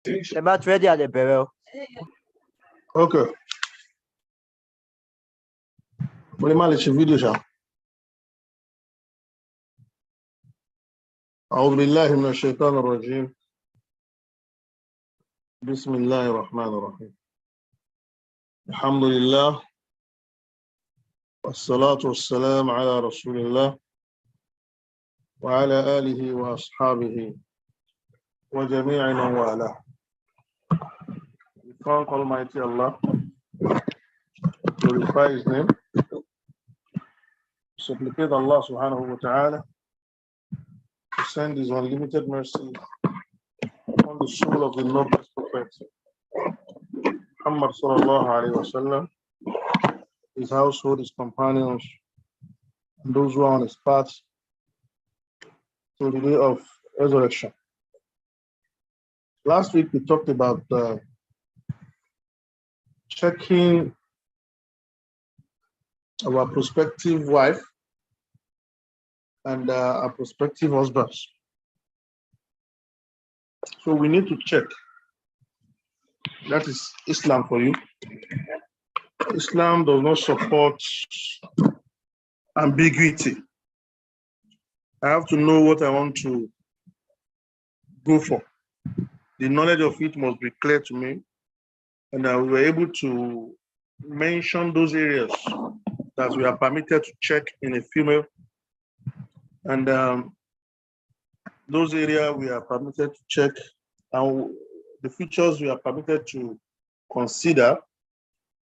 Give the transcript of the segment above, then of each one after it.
Ẹ bá ti ready a lè bẹ̀rẹ̀ o. Okay. Mo lè má lè ṣe fídíò ṣá. أعوذ بالله من الشيطان الرجيم. بسم الله الرحمن الرحيم. الحمد لله والصلاة والسلام على رسول الله وعلى آله وأصحابه وجميع من والاه. We thank Almighty Allah, glorify His name, supplicate Allah subhanahu wa ta'ala to send His unlimited mercy upon the soul of the noblest prophet, Muhammad sallallahu alayhi wa sallam, his household, his companions, and those who are on his path to the day of resurrection. Last week we talked about checking our prospective wife and our prospective husbands. So we need to check. That is Islam for you. Islam does not support ambiguity. I have to know what I want to go for. The knowledge of it must be clear to me, and we were able to mention those areas that we are permitted to check in a female, and those areas we are permitted to check, and the features we are permitted to consider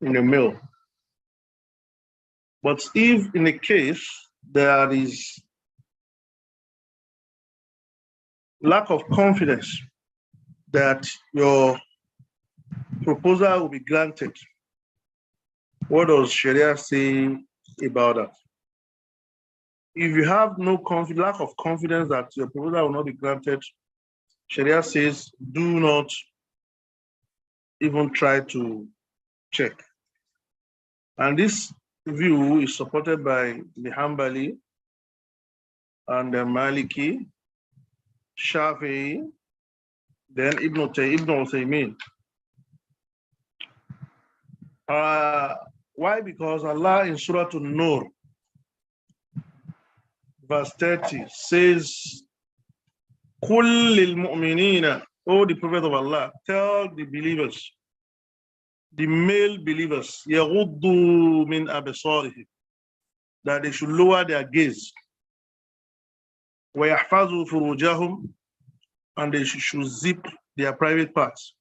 in a male. But if in a case there is lack of confidence that your proposal will be granted, what does Sharia say about that? If you have no lack of confidence that your proposal will not be granted, Sharia says do not even try to check. And this view is supported by the Hanbali and the Maliki, Shafi'i, then Ibn Uthaymeen. Why? Because Allah in Surah An-Nur, verse 30, says, Qul lil mu'minina, O the Prophet of Allah, tell the believers, the male believers, yaghuddu min absarihim, that they should lower their gaze, wa yahfazu furujahum, and they should zip their private parts.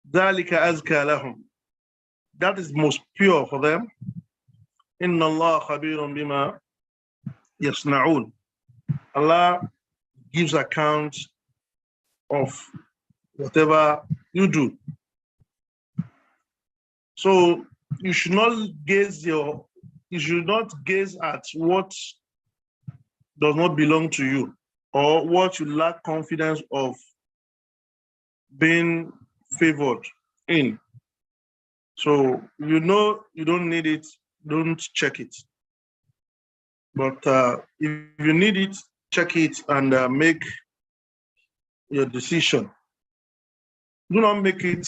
Dhalika azka lahum, that is most pure for them. Inna Allah khabirun bima yasna'un, Allah gives account of whatever you do. So you should not gaze at what does not belong to you, or what you lack confidence of being favored in. So you know you don't need it, don't check it. But if you need it, check it and make your decision. Do not make it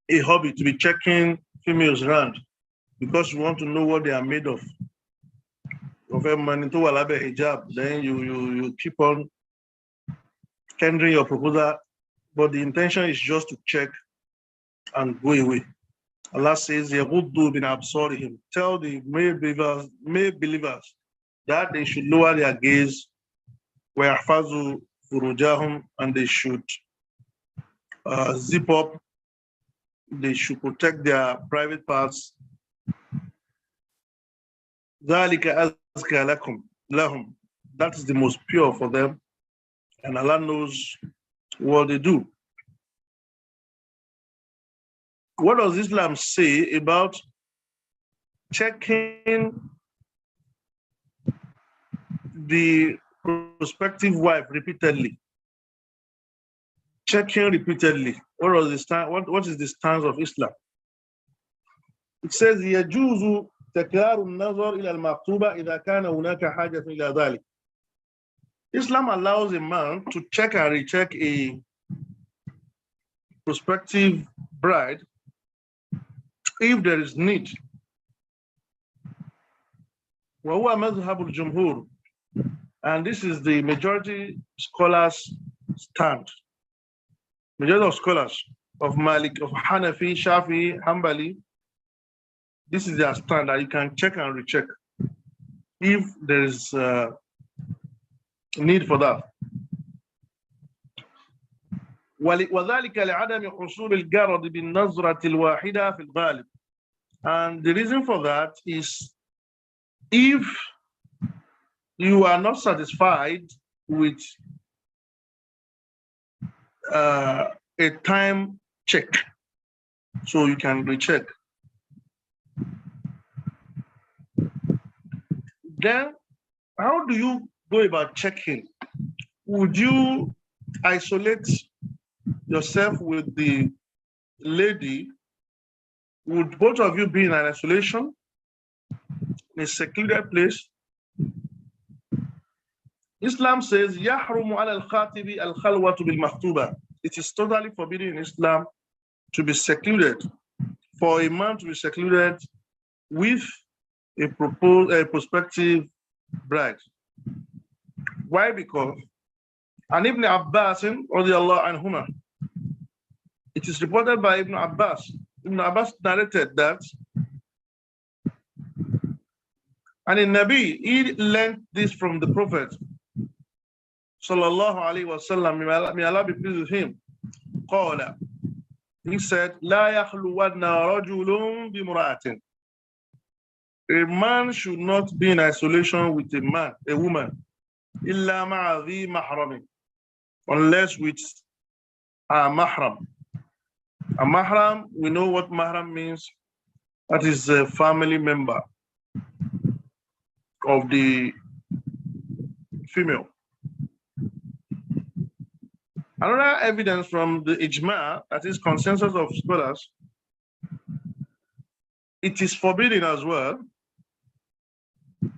a hobby to be checking females around because you want to know what they are made of. Then you keep on tendering your proposal, but the intention is just to check and go away. Allah says, "Yaghuddu min absarihim." Tell the male believers that they should lower their gaze, wa yahfazu furujahum, and they should zip up. They should protect their private parts. ذَلِكَ أَزْكَى لَهُمْ. That is the most pure for them, and Allah knows what they do. What does Islam say about checking the prospective wife repeatedly? Checking repeatedly. What is the stance of Islam? It says, يجوز تكرار النظر إلى المكتوبة إذا كان هناك حاجة إلى ذلك. Islam allows a man to check and recheck a prospective bride if there is need. وهو مذهب الجمهور, and this is the majority scholars stand. Majority of scholars of Malik, of Hanafi, Shafi, Hanbali, this is their stand that you can check and recheck if there is need for that. وذلك لعدم حصول الجرد بالنظرة الواحدة في الغالب. And the reason for that is if you are not satisfied with a time check, so you can recheck. Then, how do you go about checking? Would you isolate yourself with the lady? Would both of you be in an isolation, in a secluded place? Islam says, يَحْرُمُ عَلَى الْخَاطِبِ الْخَلْوَةُ بِالْمَخْتُوبَةِ. It is totally forbidden in Islam to be secluded, for a man to be secluded with a prospective bride. Why? Because and Ibn Abbas, radiallahu anhuma, it is reported by Ibn Abbas. Ibn Abbas narrated that, and in Nabi, he learned this from the Prophet, sallallahu alaihi wasallam, may Allah be pleased with him. قال, he said, لا يخلون رجل بمرأة. A man should not be in isolation with a woman, إلا مع ذي محرم, unless with a mahram. A mahram, we know what mahram means. That is a family member of the female. Another evidence from the ijma, that is consensus of scholars, it is forbidden as well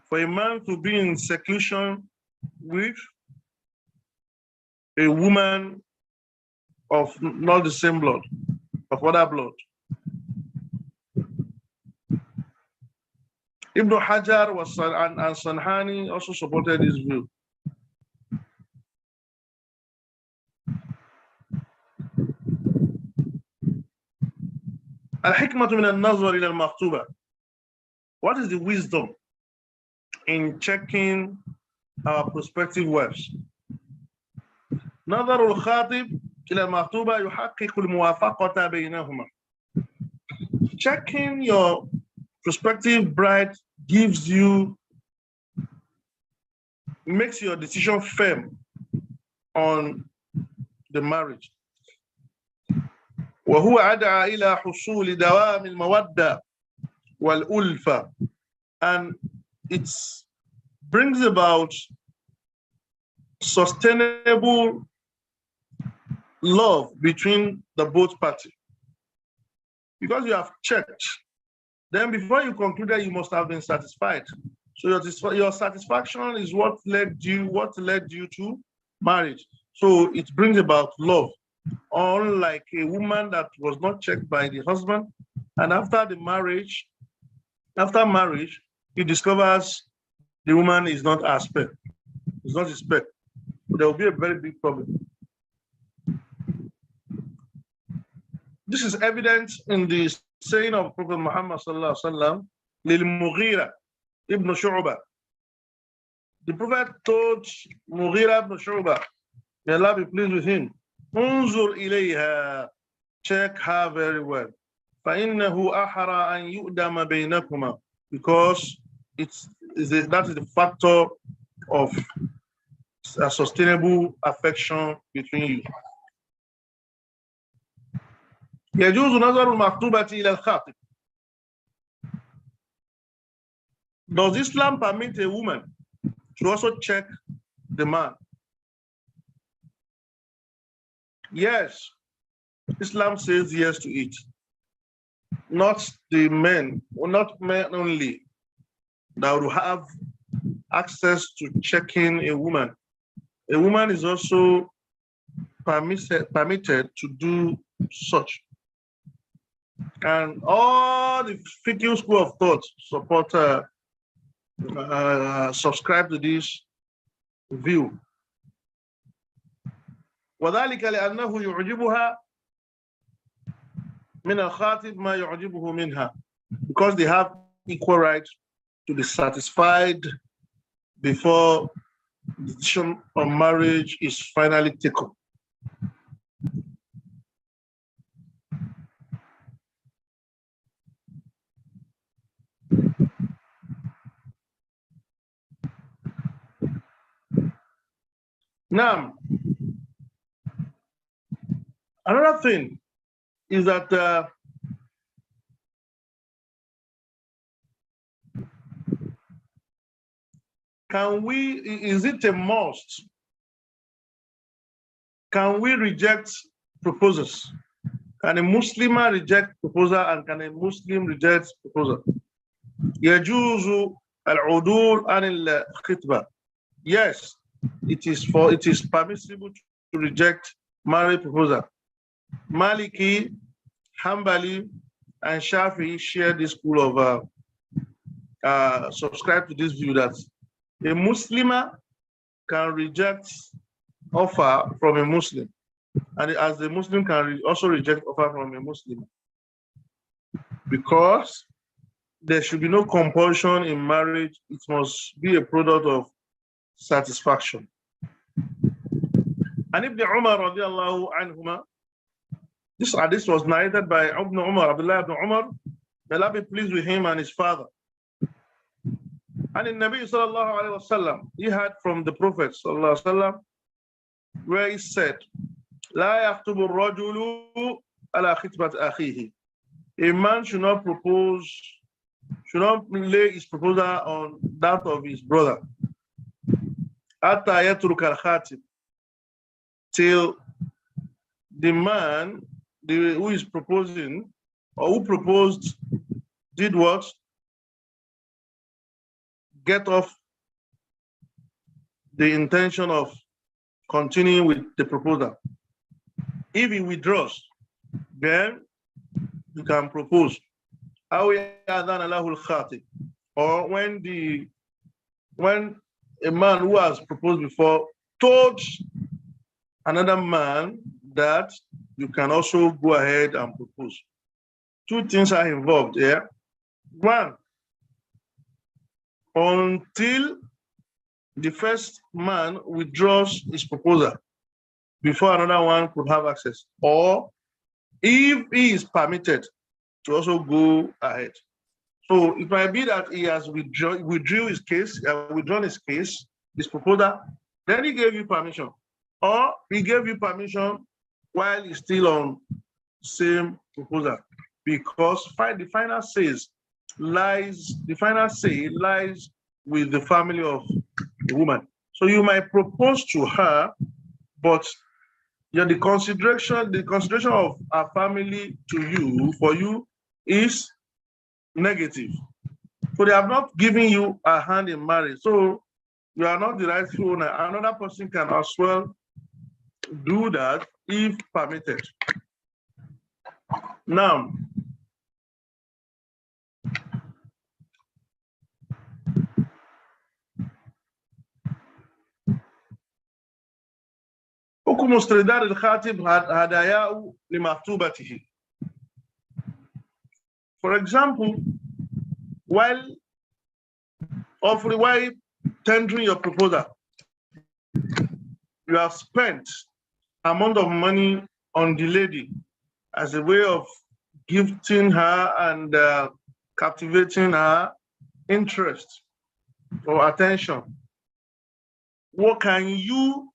for a man to be in seclusion with a woman of not the same blood, of other blood. Ibn Hajar and Sanhani also supported this view. Al-hikmatu min al-nazar ila al-maktuba. What is the wisdom in checking our prospective wives? نظر الخاطب إلى المخطوبة يحقق الموافقة بينهما. Checking your prospective bride makes your decision firm on the marriage. وهو أدعى إلى حصول دوام المودة والألفة, and it brings about sustainable love between the both parties. Because you have checked, then before you concluded, you must have been satisfied. So your satisfaction is what led you to marriage. So it brings about love. Unlike a woman that was not checked by the husband, and after marriage, he discovers the woman is not as spec. It's not his spec. There will be a very big problem. This is evident in the saying of Prophet Muhammad sallallahu alaihi wasallam, Lil Mughira ibn Shu'bah. The Prophet told Mughira ibn Shu'bah, may Allah be pleased with him, Unzur ilayha, check her very well. فَإِنَّهُ أَحْرَى أَنْ يُؤْدَمَ بَيْنَكُمَا, because that is the factor of a sustainable affection between you. يجوز نظر المخطوبة إلى الخاطب. Does Islam permit a woman to also check the man? Yes, Islam says yes to it. Not the men, or not men only, that will have access to checking a woman. A woman is also permitted to do such. And all the fiqh school of thought support, subscribe to this view. وذلك لأنه يعجبها من الخاطب ما يعجبه منها, because they have equal right to be satisfied before the decision on marriage is finally taken. Now, another thing is that is it a must? Can we reject proposals? Can a Muslim reject proposal, and can a Muslim reject proposal? يجوز العدول عن الخطبة. Yes, it is permissible to reject marriage proposal. Maliki, Hanbali, and Shafi share this school of subscribe to this view that a Muslim can reject offer from a Muslim, and as the Muslim can also reject offer from a Muslim, because there should be no compulsion in marriage. It must be a product of satisfaction. And Ibn Umar radiallahu anhuma, this was narrated by Ibn Umar, Abdullah ibn Umar, may Allah be pleased with him and his father. And in Nabi sallallahu alayhi wa sallam, he had from the Prophet sallallahu alayhi wa sallam, where he said, لا يخطب الرجل على خطبة أخيه. A man should not lay his proposal on that of his brother. حتى يترك الخاتم, till the man who is proposing or who proposed did what? Get off the intention of continuing with the proposal. If he withdraws, then you can propose. Or when a man who has proposed before told another man that you can also go ahead and propose. Two things are involved here. One, until the first man withdraws his proposal before another one could have access, or if he is permitted to also go ahead. So it might be that he has withdrawn his case, his proposal, then he gave you permission, or he gave you permission while he's still on same proposal, because the final say lies with the family of the woman. So you might propose to her, but the consideration of her family for you is negative. So they have not given you a hand in marriage. So you are not the rightful owner. Another person can as well do that if permitted. Now, حكم استرداد الخاتب هداياه لمخطوبته. For example, while tendering your proposal, you have spent amount of money on the lady as a way of gifting her and captivating her interest or attention. What can you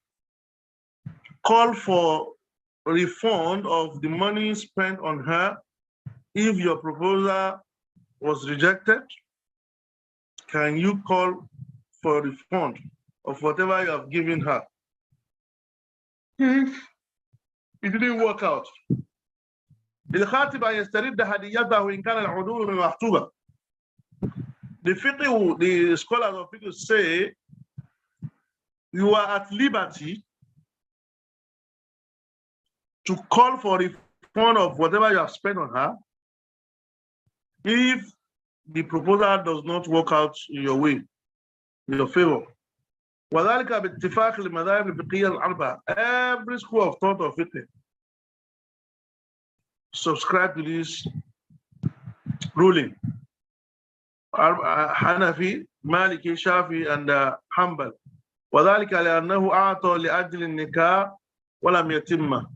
call for refund of the money spent on her if your proposal was rejected? Can you call for refund of whatever you have given her if it didn't work out? The scholars of fiqh say you are at liberty to call for refund of whatever you have spent on her if the proposal does not work out in your way, in your favor. وذلك باتفاق المذاهب الفقهية الأربعة. Every school of thought of it subscribe to this ruling. Hanafi, Maliki, Shafi, and Hanbal. وذلك لأنه أعطى لأجل النكاح ولم يتم.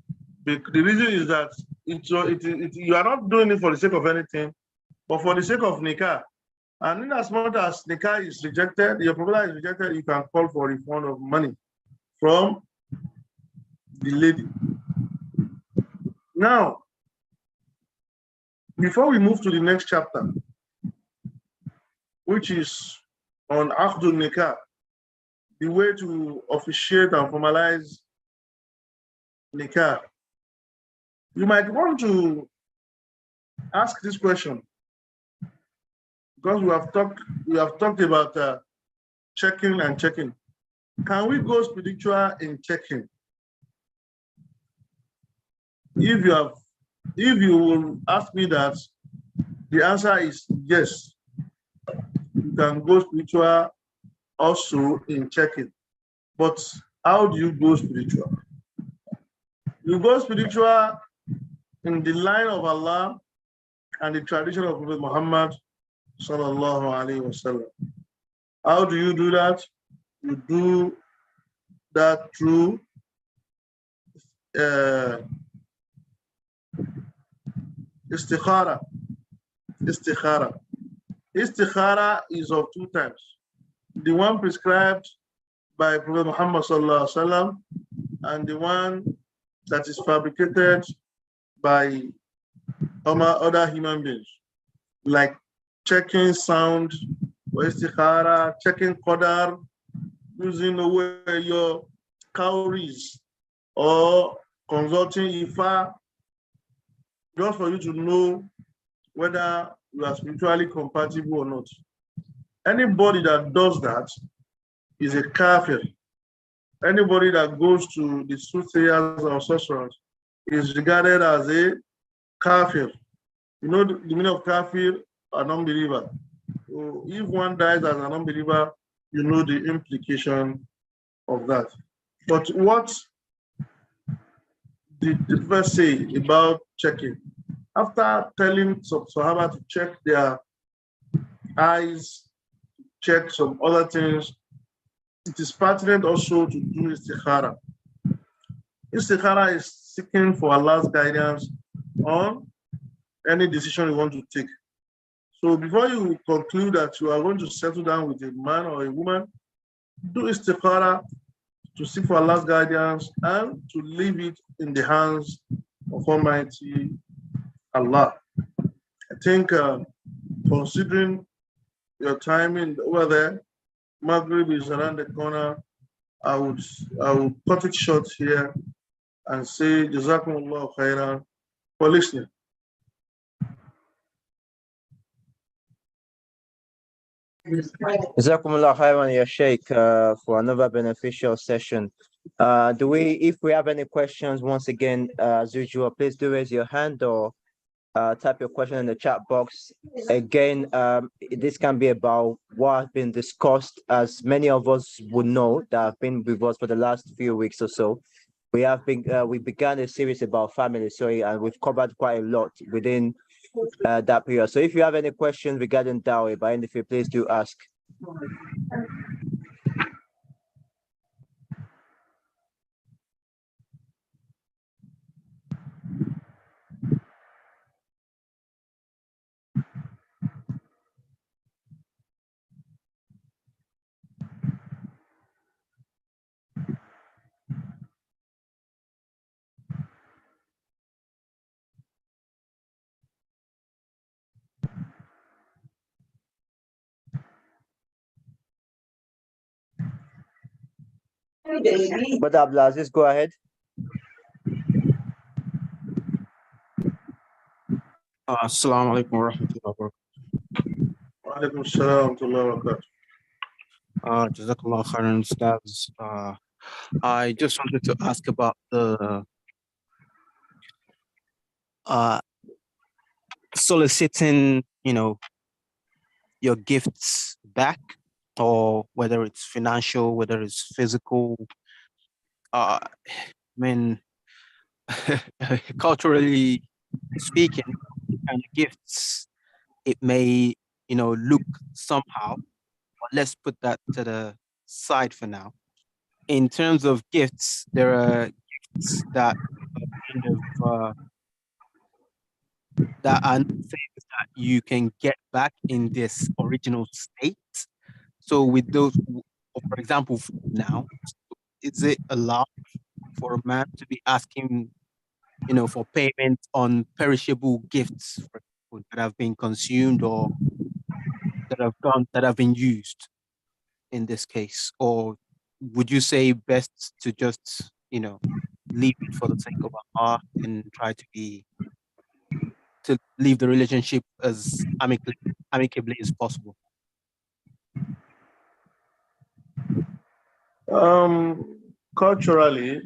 The reason is that you are not doing it for the sake of anything, but for the sake of nikah. And in as much as nikah is rejected, your proposal is rejected, you can call for refund of money from the lady. Now, before we move to the next chapter, which is on Akhdul Nikah, the way to officiate and formalize Nikah, you might want to ask this question, because we have talked about checking and checking. Can we go spiritual in checking? If you will ask me that, the answer is yes. You can go spiritual also in checking. But how do you go spiritual? You go spiritual in the line of Allah and the tradition of Prophet Muhammad sallallahu alaihi wasallam. How do you do that? You do that through istikhara. Istikhara. Istikhara is of two types. The one prescribed by Prophet Muhammad sallallahu alaihi wasallam, and the one that is fabricated by other human beings, like checking sound, istikhara, checking qadar, using where your calories, or consulting Ifa, just for you to know whether you are spiritually compatible or not. Anybody that does that is a kafir. Anybody that goes to the soothsayers or sorcerers is regarded as a kafir. You know the meaning of kafir, an unbeliever. So if one dies as an unbeliever, you know the implication of that. But what did the verse say about checking? After telling some Sahaba to check their eyes, check some other things, it is pertinent also to do istikhara. Istikhara is seeking for Allah's guidance on any decision you want to take. So before you conclude that you are going to settle down with a man or a woman, do istikhara to seek for Allah's guidance and to leave it in the hands of Almighty Allah. I think considering your timing over there, Maghrib is around the corner. I would cut it short here and say Jazakumullah khairan for listening. Jazakumullah khairan, Ya Sheikh, for another beneficial session. If we have any questions, once again, as usual, please do raise your hand or type your question in the chat box. Again, this can be about what has been discussed, as many of us would know that have been with us for the last few weeks or so. We began a series about family, and we've covered quite a lot within that period. So if you have any questions regarding dowry, by any field, please do ask. But Abdulaziz, go ahead. Assalamu alaikum wa rahmatullahi wa barakatuh. Wa alaikum assalam wa rahmatullahi wa barakatuh. Jazakallah khairan, Ustaz. I just wanted to ask about soliciting, your gifts back, or whether it's financial, whether it's physical. I mean, culturally speaking, kind of gifts, it may, look somehow, but let's put that to the side for now. In terms of gifts, there are gifts that kind of that are things that you can get back in this original state. So with those, for example, now, is it allowed for a man to be asking, for payment on perishable gifts, for example, that have been consumed or that have been used in this case? Or would you say best to just, leave it for the sake of Allah and try to leave the relationship as amicably as possible? Culturally,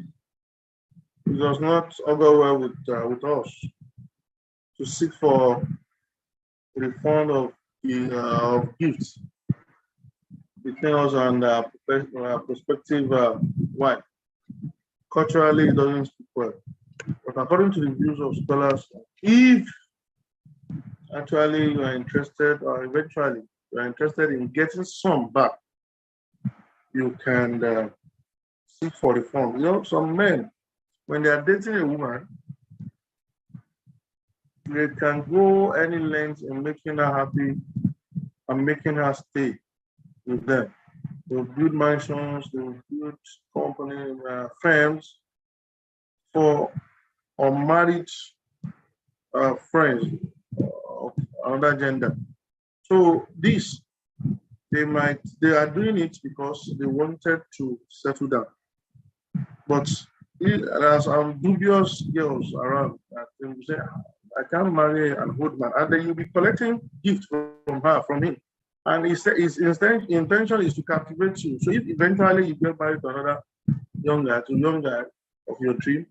it does not go well with us to seek for refund of gifts between us and prospective wife. Culturally, it doesn't speak well. But according to the views of scholars, if actually you are interested, or eventually you are interested in getting some back, you can seek for refund. Some men, when they are dating a woman, they can go any length in making her happy and making her stay with them. They'll build mansions, they'll build company firms for unmarried friends of another gender. So this, they are doing it because they wanted to settle down. But there's some dubious girls around that they say, I can't marry an old man. And then you'll be collecting gifts from him. And his intention is to captivate you. So if eventually you get married to another young guy of your dream,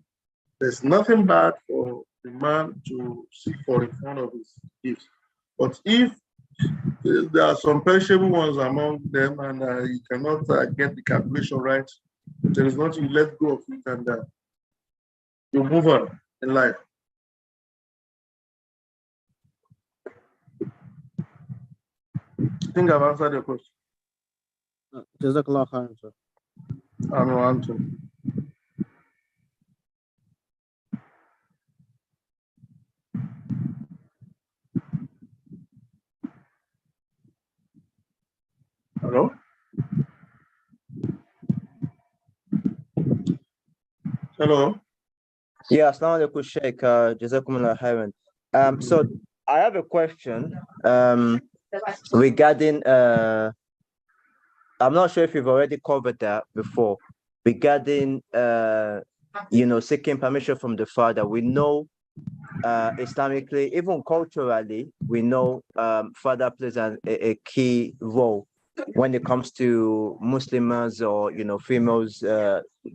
there's nothing bad for the man to seek for refund of his gifts. But if there are some perishable ones among them and you cannot get the calculation right, there is nothing, you let go of it and you move on in life. I think I've answered your question. Jazakallah khairan, sir. I'm Anton. Hello? Hello? Yeah, Assalamu alaikum, Sheikh. Jazakumullah khairan. So I have a question regarding I'm not sure if you've already covered that before, regarding seeking permission from the father. We know Islamically, even culturally, we know father plays a key role when it comes to Muslims or females,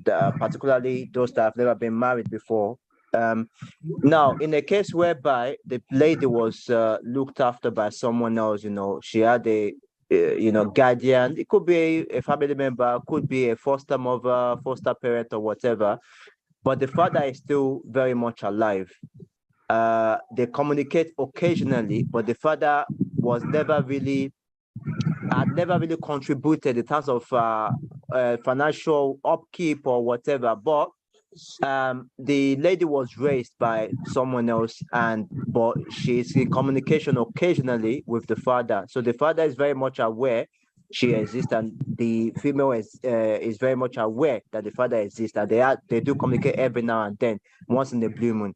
particularly those that have never been married before. Now, in a case whereby the lady was looked after by someone else, she had a guardian. It could be a family member, could be a foster mother, foster parent, or whatever. But the father is still very much alive. They communicate occasionally, but the father had never really contributed in terms of financial upkeep or whatever. But the lady was raised by someone else, but she's in communication occasionally with the father. So the father is very much aware she exists, and the female is very much aware that the father exists, that they do communicate every now and then, once in the blue moon.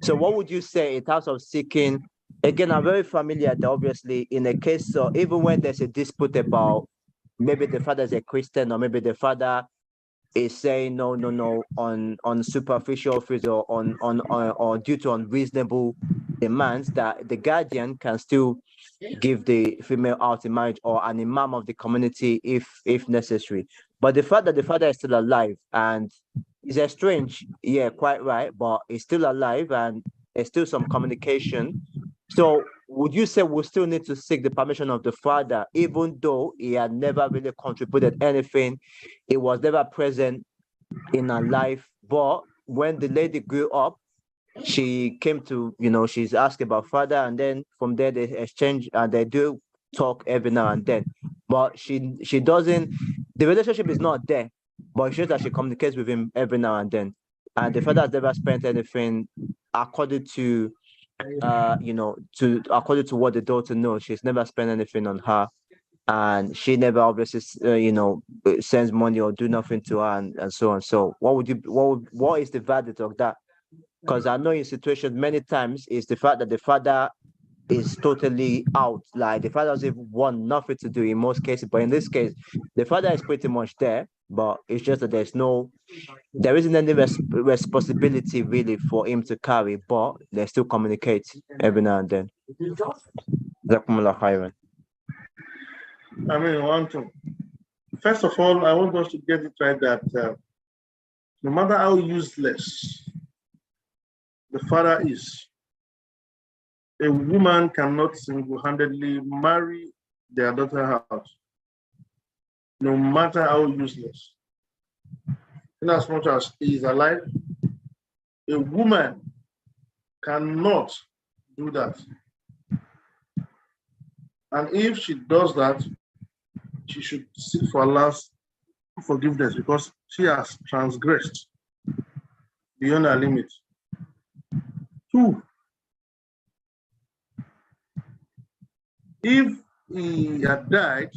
So what would you say in terms of seeking? Again, I'm very familiar that obviously in a case, so even when there's a dispute about maybe the father is a Christian, or maybe the father is saying no on superficial fees, or due to unreasonable demands, that the guardian can still give the female out in marriage, or an imam of the community if necessary. But the fact that the father is still alive and is estranged, yeah, quite right, but he's still alive, and there's still some communication. So would you say we still need to seek the permission of the father, even though he had never really contributed anything, he was never present in her life, but when the lady grew up, she came to, she's asked about father, and then from there they exchange and they do talk every now and then. But she doesn't, the relationship is not there, but it's just that she communicates with him every now and then. And the father has never spent anything according to according to what the daughter knows. She's never spent anything on her, and she never obviously sends money or do nothing to her, and so on. So what is the verdict of that? Because I know in situations many times is the fact that the father is totally out, like the father doesn't want nothing to do in most cases, but in this case the father is pretty much there, but it's just that there isn't any responsibility really for him to carry, but they still communicate every now and then. Jazakumullah khairan. I mean, one thing. First of all, I want us to get it right that no matter how useless the father is, a woman cannot single-handedly marry their daughter out, no matter how useless. In as much as he is alive, a woman cannot do that. And if she does that, she should seek for Allah's forgiveness because she has transgressed beyond her limit. 2, if he had died,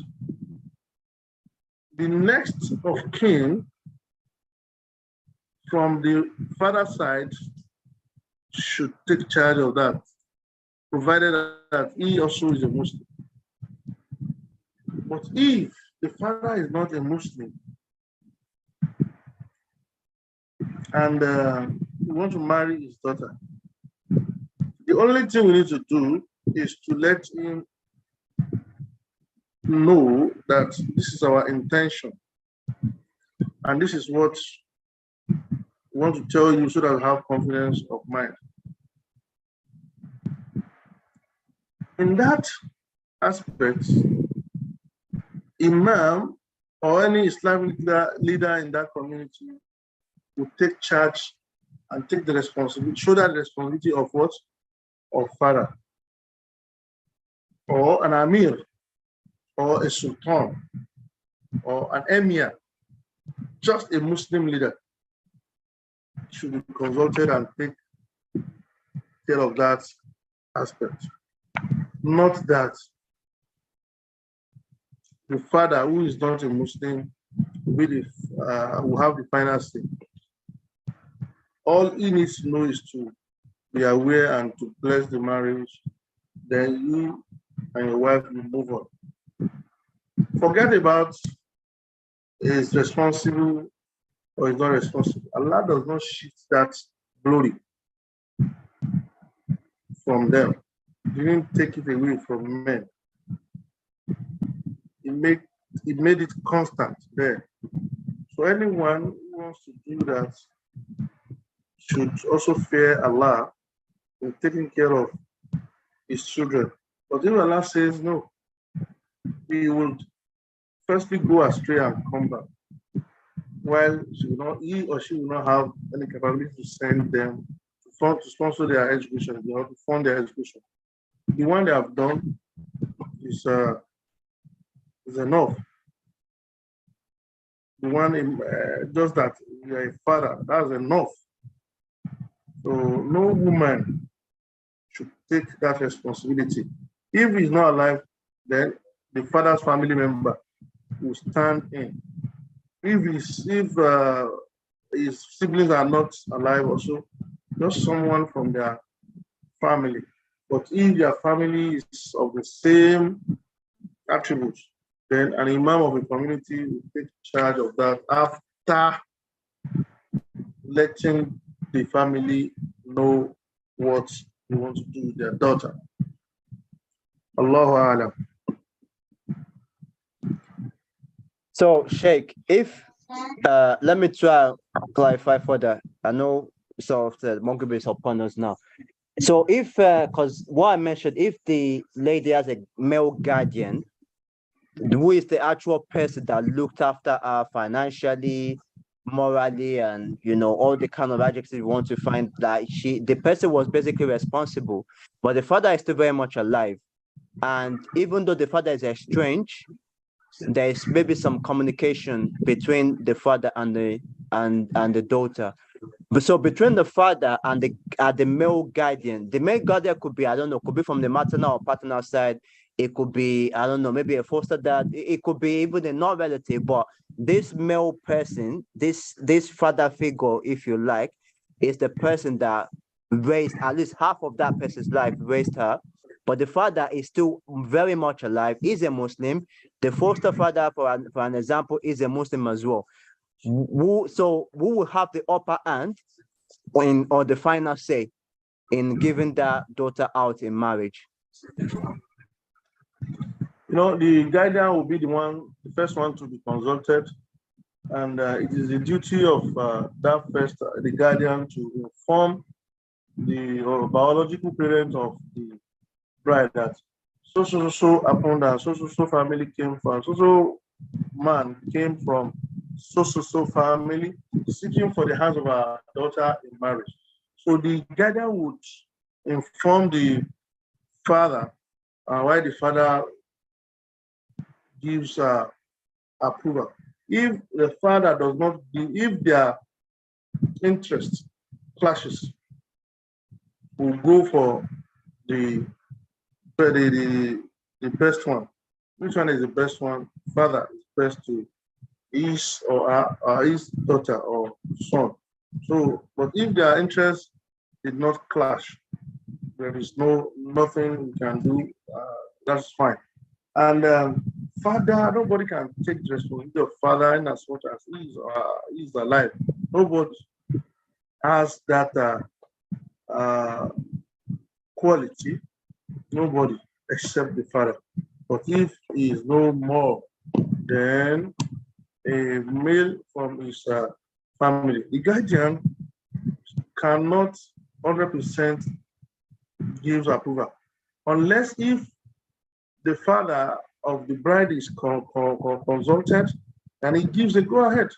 the next of kin from the father's side should take charge of that, provided that he also is a Muslim. But if the father is not a Muslim and we want to marry his daughter, the only thing we need to do is to let him know that this is our intention and this is what we want to tell you so that you have confidence of mind. In that aspect, Imam or any Islamic leader in that community will take charge and take the responsibility, show that responsibility of what? Of father, or an Amir, or a Sultan, or an Emir, just a Muslim leader should be consulted and take care of that aspect. Not that the father, who is not a Muslim, will have the final say. All he needs to know is to be aware and to bless the marriage. Then you and your wife will move on. Forget about is responsible or is not responsible. Allah does not shift that glory from them. He didn't take it away from men. He made it constant there. So anyone who wants to do that should also fear Allah in taking care of his children. But if Allah says no, he will firstly go astray and come back, while he or she will not have any capability to send them to sponsor their education, to fund their education. The one they have done is enough. The one just that you are a father, that's enough. So no woman should take that responsibility. If he's not alive, then the father's family member will stand in. If his siblings are not alive also, just someone from their family. But if their family is of the same attributes, then an imam of a community will take charge of that after letting the family know what they want to do with their daughter. Allahu Alam. So, Sheikh, if let me try to clarify further. I know sort of the Maghrib is upon us now. So if, because what I mentioned, if the lady has a male guardian, who is the actual person that looked after her financially, morally, and all the kind of adjectives you want to find, that the person was basically responsible, but the father is still very much alive. And even though the father is estranged, there is maybe some communication between the father and the daughter. But so between the father and the male guardian could be, I don't know, could be from the maternal or paternal side. It could be, I don't know, maybe a foster dad. It could be even a non-relative. But this male person, this father figure, if you like, is the person that raised at least half of that person's life, raised her. But the father is still very much alive. He's a Muslim. The foster father, for an example, is a Muslim as well. Who will have the upper hand or the final say in giving that daughter out in marriage? The guardian will be the first one to be consulted, and it is the duty of the guardian to inform the biological parent of the bride that so happened, and so family came from, so man came from so family seeking for the hands of our daughter in marriage. So the guardian would inform the father, why the father gives approval. If the father does not give, if their interest clashes, we'll go for the best one. Which one is the best one? Father is best to his or his daughter or son. So, but if their interests did not clash, there is nothing we can do. That's fine. And father, nobody can take the responsibility of father in as much as he's alive. Nobody has that quality. Nobody except the father. But if he is no more, then a male from his family, the guardian cannot 100% give approval, unless if the father of the bride is consulted and he gives a go ahead.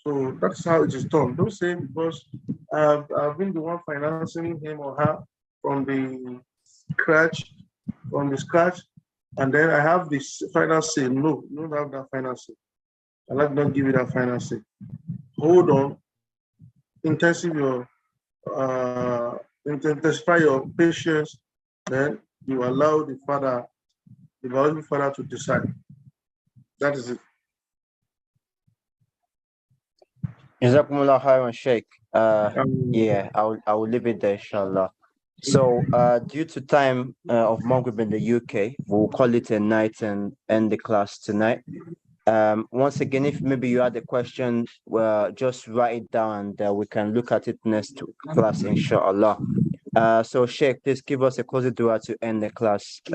So that's how it is done. Don't say because I've been the one financing him or her from the scratch, and then I have this financing. No, you don't have that financing. I like not give you that financing. Hold on, intensify your patience. Then you allow the biological father to decide. That is it. Jazakumullah khairan, Sheikh. Yeah, I will leave it there, inshallah. So, due to time of Maghrib in the UK, we'll call it a night and end the class tonight. Once again, if maybe you had a question, well, just write it down and we can look at it next class, inshallah. So, Sheikh, please give us a closing dua to end the class.